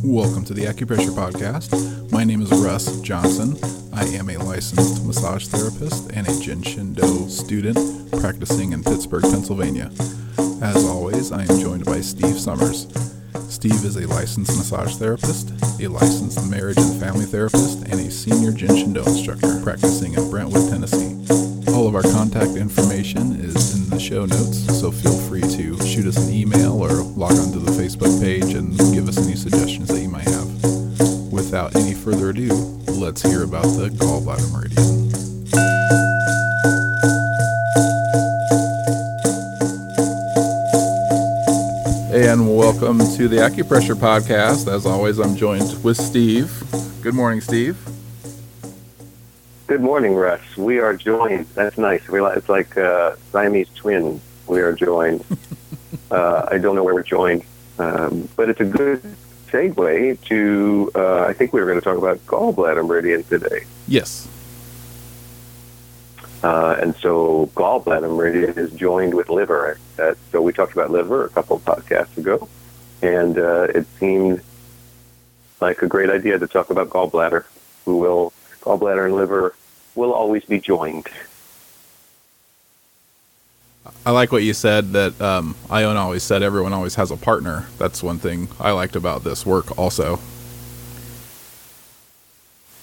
Welcome to the Acupressure Podcast. My name is Russ Johnson. I am a licensed massage therapist and a Jin Shin Do student practicing in Pittsburgh, Pennsylvania. As always, I am joined by Steve Summers. Steve is a licensed massage therapist, a licensed marriage and family therapist, and a senior Jin Shin Do instructor practicing in Brentwood, Tennessee. All of our contact information is in the show notes, so feel free to shoot us an email or log onto the Facebook page and give us any suggestions that you might have. Without any further ado, let's hear about the Gall Bladder Meridian. And welcome to the Acupressure Podcast. As always, I'm joined with Steve. Good morning, Steve. Good morning, Russ. We are joined. That's nice. It's like Siamese twins. We are joined. I don't know where we're joined, but it's a good segue to, I think we were going to talk about Gall Bladder Meridian today. Yes. And so Gall Bladder Meridian is joined with liver. So we talked about liver a couple of podcasts ago, and it seemed like a great idea to talk about gallbladder. Gallbladder and liver will always be joined. I like what you said, that Ione always said everyone always has a partner. That's one thing I liked about this work also.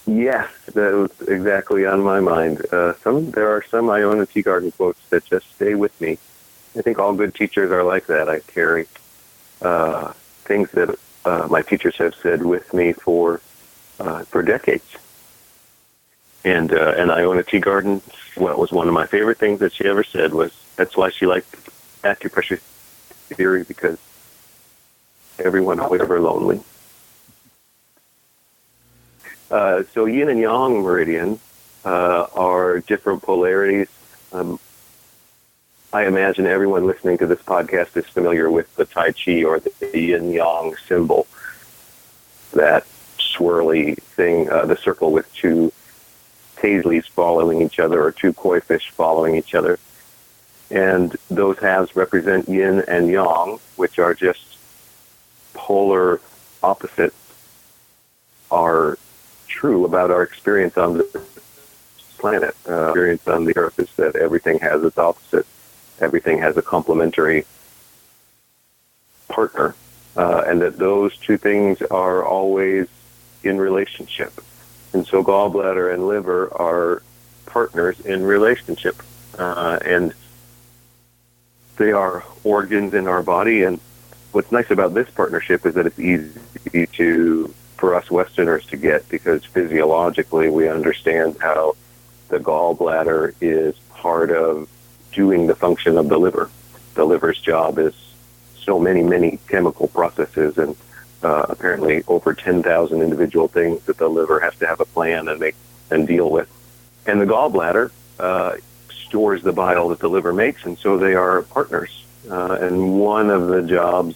Yes, that was exactly on my mind. There are some Ione Teagarden quotes that just stay with me. I think all good teachers are like that. I carry things that my teachers have said with me for decades. And Ione Teagarden, what was one of my favorite things that she ever said was, that's why she liked acupressure theory, because everyone was ever lonely. So yin and yang meridian are different polarities. I imagine everyone listening to this podcast is familiar with the Tai Chi or the yin-yang symbol, that swirly thing, the circle with two paisleys following each other or two koi fish following each other. And those halves represent yin and yang, which are just polar opposites, are true about our experience on this planet. Experience on the earth is that everything has its opposite. Everything has a complementary partner, and that those two things are always in relationship. And so gallbladder and liver are partners in relationship, and they are organs in our body. And what's nice about this partnership is that it's easy for us Westerners to get, because physiologically we understand how the gallbladder is part of doing the function of the liver. The liver's job is so many chemical processes, and apparently over 10,000 individual things that the liver has to have a plan and deal with. And the gallbladder stores the bile that the liver makes, and so they are partners. And one of the jobs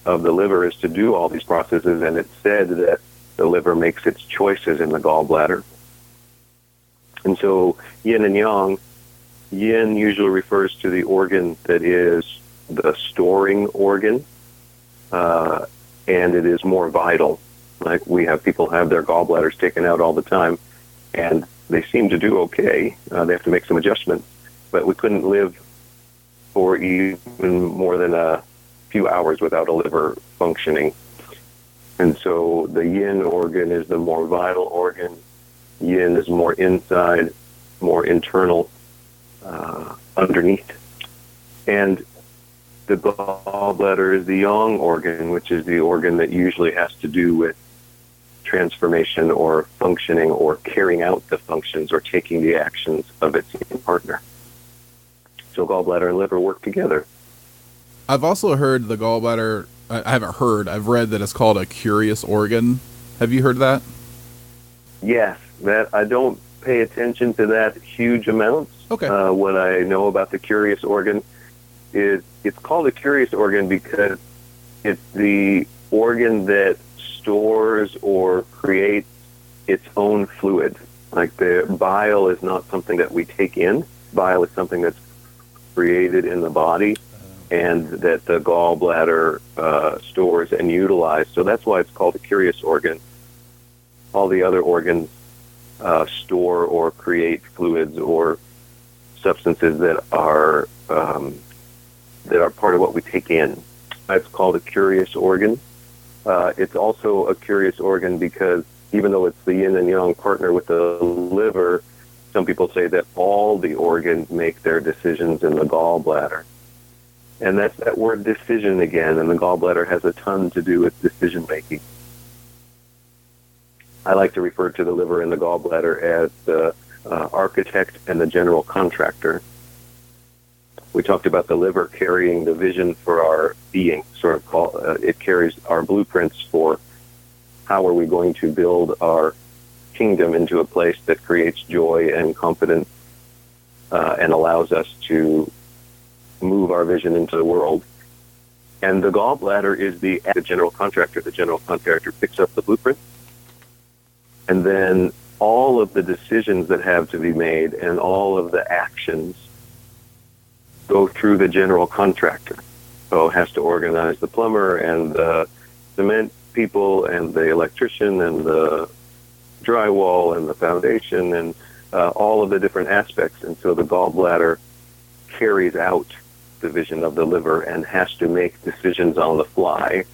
of the liver is to do all these processes, and it's said that the liver makes its choices in the gallbladder. And so yin and yang, yin usually refers to the organ that is the storing organ, and it is more vital. Like, we have people have their gallbladders taken out all the time, and they seem to do okay. They have to make some adjustments, but we couldn't live for even more than a few hours without a liver functioning. And so the yin organ is the more vital organ. Yin is more inside, more internal, underneath. And the gallbladder is the yang organ, which is the organ that usually has to do with transformation or functioning or carrying out the functions or taking the actions of its partner. So gallbladder and liver work together. I've also heard the gallbladder, I've read that it's called a curious organ. Have you heard that? Yes, that I don't pay attention to that huge amounts. Okay. What I know about the curious organ is it's called a curious organ because it's the organ that stores or creates its own fluid. Like, the bile is not something that we take in. Bile is something that's created in the body. and that the gallbladder stores and utilizes. So that's why it's called a curious organ. All the other organs store or create fluids or substances that are part of what we take in. It's called a curious organ. It's also a curious organ because even though it's the yin and yang partner with the liver, some people say that all the organs make their decisions in the gallbladder. And that's that word decision again, and the gallbladder has a ton to do with decision making. I like to refer to the liver and the gallbladder as the architect and the general contractor. We talked about the liver carrying the vision for our being, it carries our blueprints for how are we going to build our kingdom into a place that creates joy and confidence and allows us to move our vision into the world. And the gallbladder is the general contractor. The general contractor picks up the blueprint, and then all of the decisions that have to be made and all of the actions go through the general contractor. So it has to organize the plumber and the cement people and the electrician and the drywall and the foundation and all of the different aspects. And so the gallbladder carries out the vision of the liver and has to make decisions on the fly.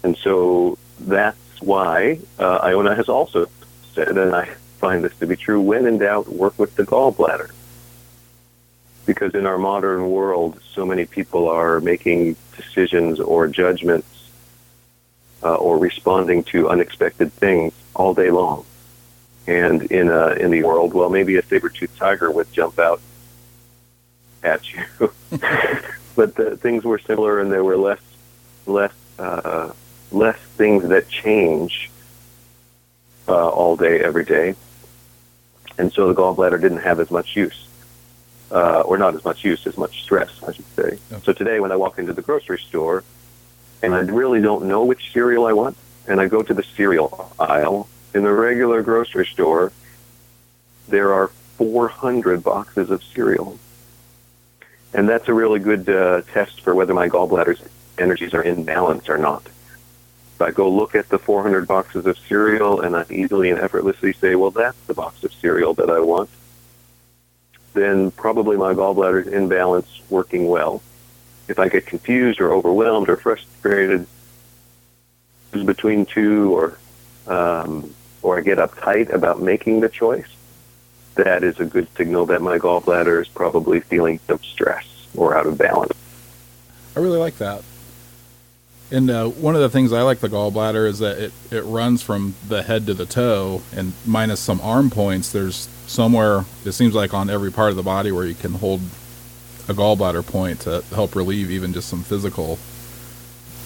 And so that's why Iona has also said, and I find this to be true, when in doubt, work with the gallbladder. Because in our modern world, so many people are making decisions or judgments or responding to unexpected things all day long. And in the world, well, maybe a saber-toothed tiger would jump out at you. But things were similar, and there were less things that change all day, every day. And so the gallbladder didn't have as much use. Or not as much use, as much stress, I should say. Yeah. So today when I walk into the grocery store, and I really don't know which cereal I want, and I go to the cereal aisle, in the regular grocery store, there are 400 boxes of cereal. And that's a really good test for whether my gallbladder's energies are in balance or not. If I go look at the 400 boxes of cereal and I easily and effortlessly say, well, that's the box of cereal that I want, then probably my gallbladder's in balance, working well. If I get confused or overwhelmed or frustrated between two, or I get uptight about making the choice, that is a good signal that my gallbladder is probably feeling some stress or out of balance. I really like that. And one of the things I like the gallbladder is that it runs from the head to the toe, and minus some arm points, there's somewhere, it seems like on every part of the body where you can hold a gallbladder point to help relieve even just some physical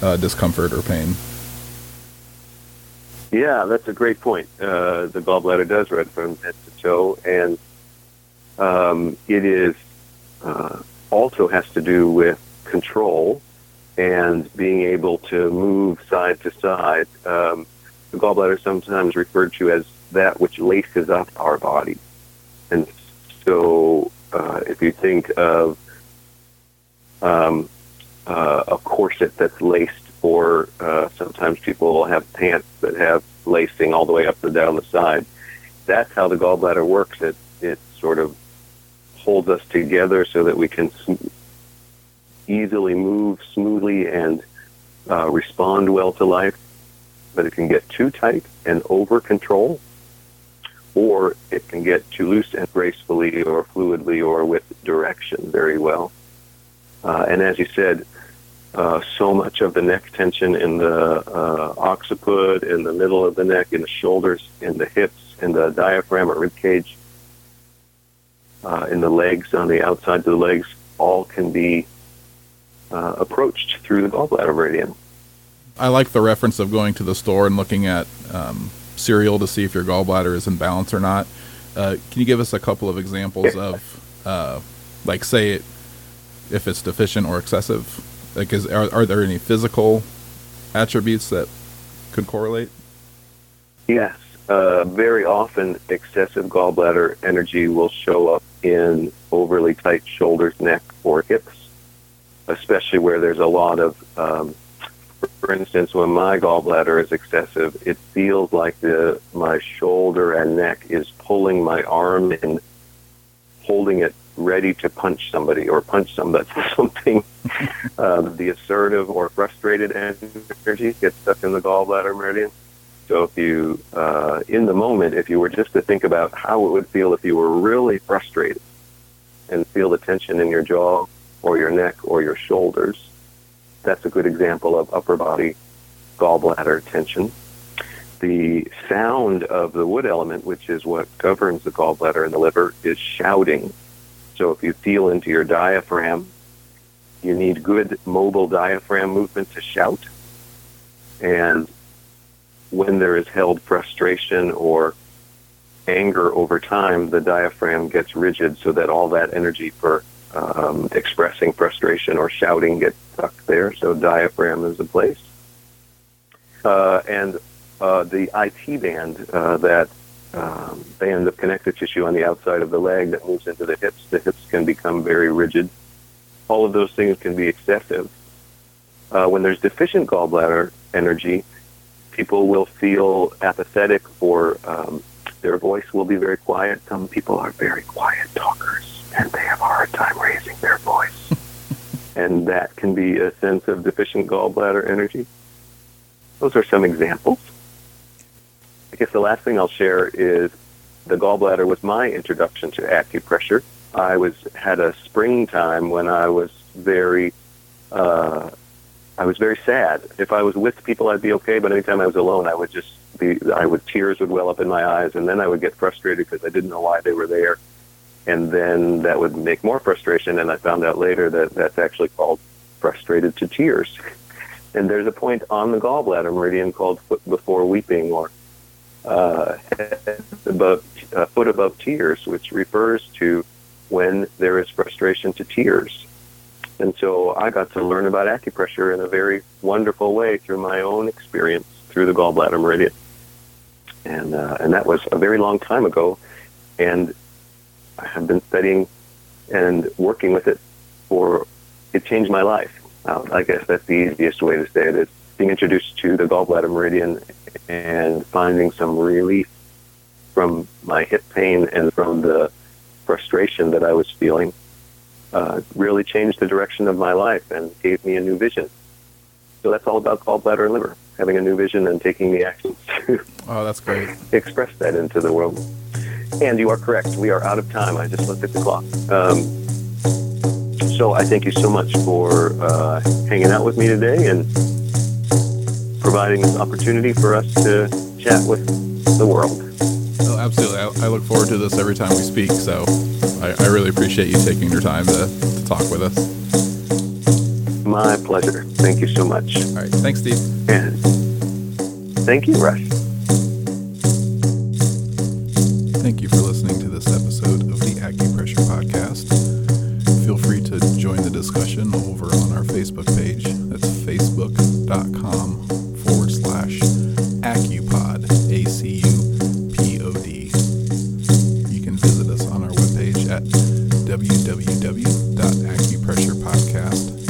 discomfort or pain. Yeah, that's a great point. The gallbladder does run from head to toe, and it is also has to do with control and being able to move side to side. The gallbladder is sometimes referred to as that which laces up our body. And so if you think of a corset that's laced, or sometimes people will have pants that have lacing all the way up and down the side, that's how the gallbladder works. It sort of holds us together so that we can easily move smoothly and respond well to life. But it can get too tight and over control, or it can get too loose and gracefully or fluidly or with direction very well. And as you said, so much of the neck tension in the occiput, in the middle of the neck, in the shoulders, in the hips, in the diaphragm or rib cage, in the legs, on the outside of the legs, all can be approached through the gallbladder meridian. I like the reference of going to the store and looking at cereal to see if your gallbladder is in balance or not. Can you give us a couple of examples of, like, say, if it's deficient or excessive? Like, are there any physical attributes that could correlate? Yes. Very often, excessive gallbladder energy will show up in overly tight shoulders, neck, or hips. especially where there's a lot of, for instance, when my gallbladder is excessive, it feels like my shoulder and neck is pulling my arm in, holding it ready to punch somebody or punch somebody. Something. The assertive or frustrated energy gets stuck in the gallbladder meridian. So if you, in the moment, if you were just to think about how it would feel if you were really frustrated and feel the tension in your jaw or your neck or your shoulders, that's a good example of upper body gallbladder tension. The sound of the wood element, which is what governs the gallbladder and the liver, is shouting. So if you feel into your diaphragm, you need good mobile diaphragm movement to shout. And when there is held frustration or anger over time, the diaphragm gets rigid so that all that energy for expressing frustration or shouting gets stuck there. So diaphragm is a place. And the IT band, that band of connective tissue on the outside of the leg that moves into the hips can become very rigid. All of those things can be excessive. When there's deficient gallbladder energy, people will feel apathetic, or their voice will be very quiet. Some people are very quiet talkers, and they have a hard time raising their voice. And that can be a sense of deficient gallbladder energy. Those are some examples. I guess the last thing I'll share is the gallbladder was my introduction to acupressure. I had a springtime when I was very sad. If I was with people, I'd be okay, but anytime I was alone, tears would well up in my eyes, and then I would get frustrated because I didn't know why they were there. And then that would make more frustration, and I found out later that that's actually called frustrated to tears. And there's a point on the gallbladder meridian called foot before weeping, or foot above tears, which refers to when there is frustration to tears. And so I got to learn about acupressure in a very wonderful way through my own experience through the gallbladder meridian. And that was a very long time ago, and I have been studying and working with it it changed my life. I guess that's the easiest way to say it, is being introduced to the gallbladder meridian and finding some relief from my hip pain and from the frustration that I was feeling. Really changed the direction of my life and gave me a new vision. So that's all about gallbladder and liver, having a new vision and taking the actions to that's great. Express that into the world. And you are correct. We are out of time. I just looked at the clock. So I thank you so much for hanging out with me today and providing this opportunity for us to chat with the world. Oh, absolutely. I look forward to this every time we speak, so I really appreciate you taking your time to talk with us. My pleasure. Thank you so much. All right. Thanks, Steve. And thank you, Russ. Thank you for listening to this episode of the Acupressure Podcast. Feel free to join the discussion over on our Facebook page. That's facebook.com/Acupod, ACUPOD. You can visit us on our webpage at www.acupressurepodcast.com.